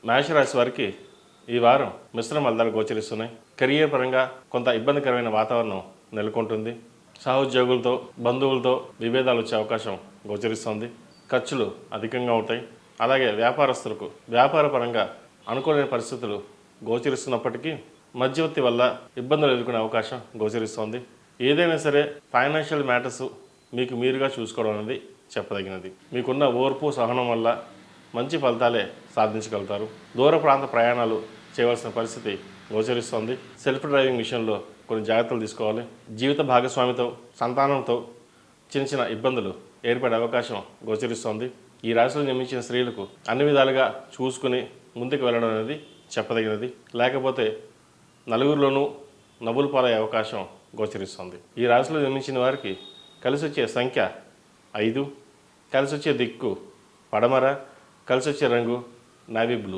మేషరాశి వారికి ఈ వారం మిశ్రమ ఫలితాలు గోచరిస్తున్నాయి. కెరియర్ పరంగా కొంత ఇబ్బందికరమైన వాతావరణం నెలకొంటుంది. సహోద్యోగులతో బంధువులతో విభేదాలు వచ్చే అవకాశం గోచరిస్తుంది. ఖర్చులు అధికంగా ఉంటాయి. అలాగే వ్యాపారస్తులకు వ్యాపార పరంగా అనుకోలేని పరిస్థితులు గోచరిస్తున్నప్పటికీ మధ్యవర్తి వల్ల ఇబ్బందులు ఎదుర్కొనే అవకాశం గోచరిస్తోంది. ఏదైనా సరే ఫైనాన్షియల్ మ్యాటర్స్ మీకు మీరుగా చూసుకోవడం అనేది చెప్పదగినది. మీకున్న ఓర్పు సహనం వల్ల మంచి ఫలితాలే సాధించగలుగుతారు. దూర ప్రాంత ప్రయాణాలు చేయవలసిన పరిస్థితి గోచరిస్తోంది. సెల్ఫ్ డ్రైవింగ్ విషయంలో కొన్ని జాగ్రత్తలు తీసుకోవాలి. జీవిత భాగస్వామితో సంతానంతో చిన్న ఇబ్బందులు ఏర్పడే అవకాశం గోచరిస్తోంది. ఈ రాశిలో జన్మించిన స్త్రీలకు అన్ని విధాలుగా చూసుకుని ముందుకు వెళ్ళడం అనేది చెప్పదగినది. లేకపోతే నలుగురిలోనూ నవ్వులు పాలయ్యే అవకాశం గోచరిస్తుంది. ఈ రాశిలో జన్మించిన వారికి కలిసి వచ్చే సంఖ్య 5, కలిసి వచ్చే దిక్కు పడమర, కలిసి వచ్చే రంగు నావీ బ్లూ.